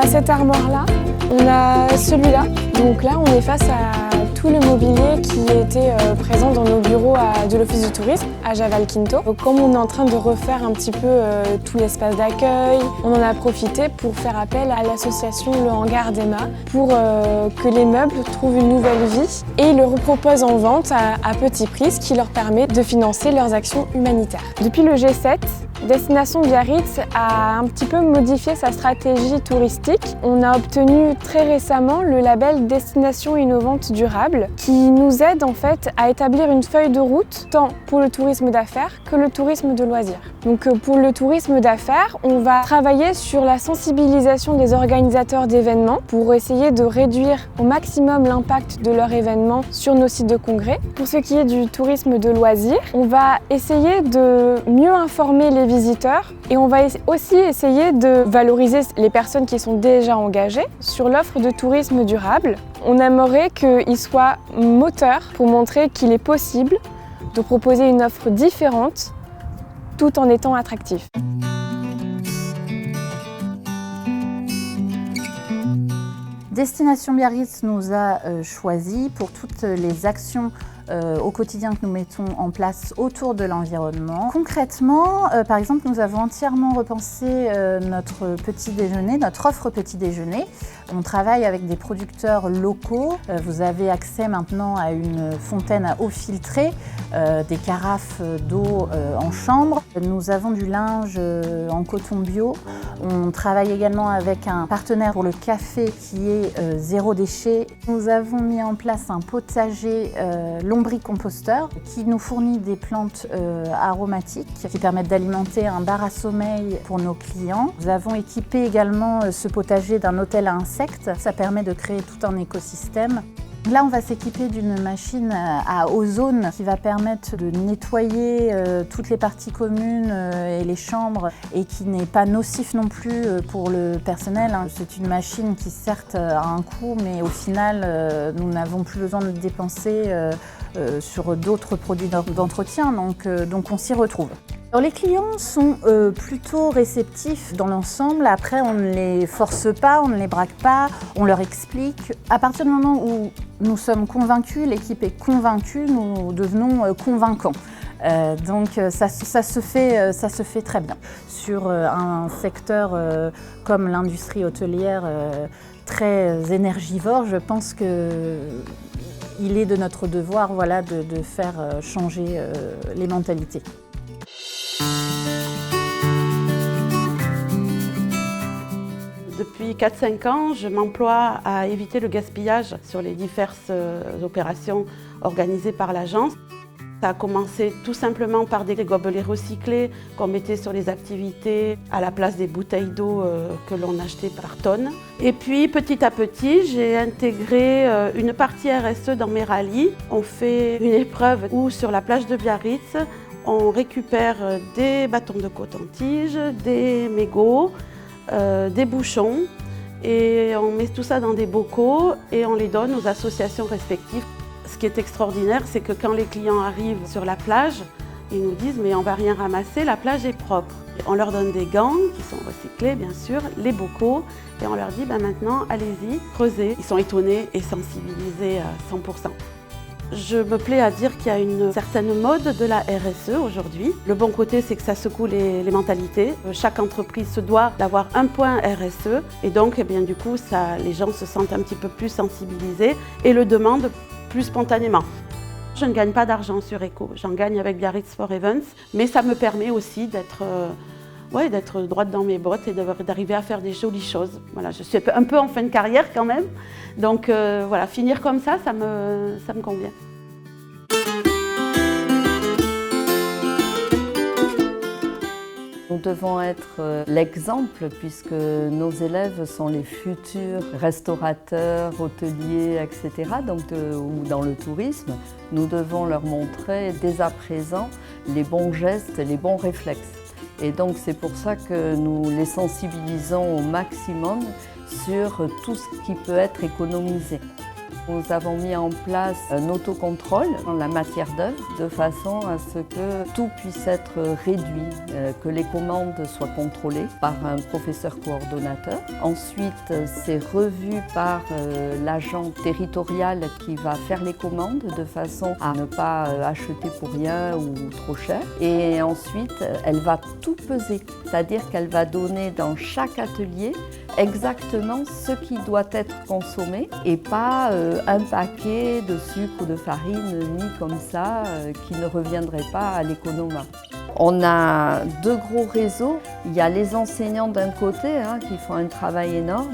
cette armoire-là, on a celui-là. Donc là, on est face à tout le mobilier qui était présent dans nos bureaux de l'Office du tourisme à Javal-Quinto. Donc, comme on est en train de refaire un petit peu tout l'espace d'accueil, on en a profité pour faire appel à l'association Le Hangar d'Emma pour que les meubles trouvent une nouvelle vie et ils le reproposent en vente à petit prix, ce qui leur permet de financer leurs actions humanitaires. Depuis le G7, Destination Biarritz a un petit peu modifié sa stratégie touristique. On a obtenu très récemment le label Destination Innovante Durable qui nous aide en fait à établir une feuille de route tant pour le tourisme d'affaires que le tourisme de loisirs. Donc pour le tourisme d'affaires, on va travailler sur la sensibilisation des organisateurs d'événements pour essayer de réduire au maximum l'impact de leur événement sur nos sites de congrès. Pour ce qui est du tourisme de loisirs, on va essayer de mieux informer les visiteurs et on va aussi essayer de valoriser les personnes qui sont déjà engagées sur l'offre de tourisme durable. On aimerait qu'il soit moteur pour montrer qu'il est possible de proposer une offre différente tout en étant attractif. Destination Biarritz nous a choisis pour toutes les actions au quotidien que nous mettons en place autour de l'environnement. Concrètement, par exemple, nous avons entièrement repensé notre petit déjeuner, notre offre petit déjeuner. On travaille avec des producteurs locaux. Vous avez accès maintenant à une fontaine à eau filtrée, des carafes d'eau en chambre. Nous avons du linge en coton bio. On travaille également avec un partenaire pour le café qui est zéro déchet. Nous avons mis en place un potager lombricomposteur qui nous fournit des plantes aromatiques qui permettent d'alimenter un bar à sommeil pour nos clients. Nous avons équipé également ce potager d'un hôtel à insectes. Ça permet de créer tout un écosystème. Là, on va s'équiper d'une machine à ozone qui va permettre de nettoyer toutes les parties communes et les chambres et qui n'est pas nocif non plus pour le personnel. C'est une machine qui certes a un coût, mais au final, nous n'avons plus besoin de dépenser sur d'autres produits d'entretien, donc on s'y retrouve. Alors les clients sont plutôt réceptifs dans l'ensemble. Après, on ne les force pas, on ne les braque pas, on leur explique. À partir du moment où nous sommes convaincus, l'équipe est convaincue, nous devenons convaincants. Donc ça se fait très bien. Sur un secteur comme l'industrie hôtelière très énergivore, je pense qu'il est de notre devoir de faire changer les mentalités. Depuis 4-5 ans, je m'emploie à éviter le gaspillage sur les diverses opérations organisées par l'agence. Ça a commencé tout simplement par des gobelets recyclés qu'on mettait sur les activités à la place des bouteilles d'eau que l'on achetait par tonnes. Et puis petit à petit, j'ai intégré une partie RSE dans mes rallyes. On fait une épreuve où sur la plage de Biarritz, on récupère des bâtons de coton-tige, des mégots, des bouchons et on met tout ça dans des bocaux et on les donne aux associations respectives. Ce qui est extraordinaire, c'est que quand les clients arrivent sur la plage, ils nous disent « mais on ne va rien ramasser, la plage est propre ». On leur donne des gants qui sont recyclés bien sûr, les bocaux et on leur dit « maintenant allez-y, creusez ». Ils sont étonnés et sensibilisés à 100%. Je me plais à dire qu'il y a une certaine mode de la RSE aujourd'hui. Le bon côté, c'est que ça secoue les mentalités. Chaque entreprise se doit d'avoir un point RSE et donc du coup, les gens se sentent un petit peu plus sensibilisés et le demandent plus spontanément. Je ne gagne pas d'argent sur Eco, j'en gagne avec Biarritz for Events, mais ça me permet aussi d'être droite dans mes bottes et d'arriver à faire des jolies choses. Voilà, je suis un peu en fin de carrière quand même, donc finir comme ça me convient. Nous devons être l'exemple puisque nos élèves sont les futurs restaurateurs, hôteliers, etc. Ou dans le tourisme. Nous devons leur montrer dès à présent les bons gestes, les bons réflexes. Et donc c'est pour ça que nous les sensibilisons au maximum sur tout ce qui peut être économisé. Nous avons mis en place un autocontrôle dans la matière d'œuvre de façon à ce que tout puisse être réduit, que les commandes soient contrôlées par un professeur coordonnateur. Ensuite, c'est revu par l'agent territorial qui va faire les commandes de façon à ne pas acheter pour rien ou trop cher. Et ensuite, elle va tout peser, c'est-à-dire qu'elle va donner dans chaque atelier exactement ce qui doit être consommé et pas un paquet de sucre ou de farine mis comme ça qui ne reviendrait pas à l'économat. On a deux gros réseaux. Il y a les enseignants d'un côté qui font un travail énorme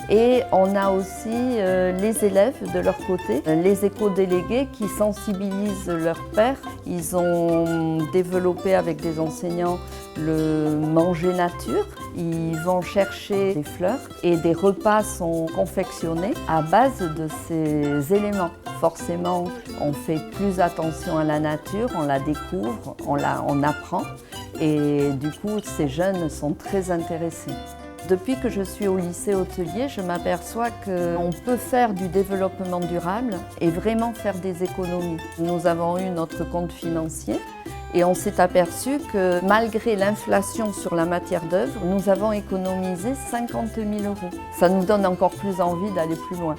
et on a aussi les élèves de leur côté, les éco-délégués qui sensibilisent leurs pairs. Ils ont développé avec des enseignants le manger nature. Ils vont chercher des fleurs et des repas sont confectionnés à base de ces éléments. Forcément, on fait plus attention à la nature, on la découvre, on apprend et du coup, ces jeunes sont très intéressés. Depuis que je suis au lycée hôtelier, je m'aperçois qu'on peut faire du développement durable et vraiment faire des économies. Nous avons eu notre compte financier et on s'est aperçu que malgré l'inflation sur la matière d'œuvre, nous avons économisé 50 000 €. Ça nous donne encore plus envie d'aller plus loin.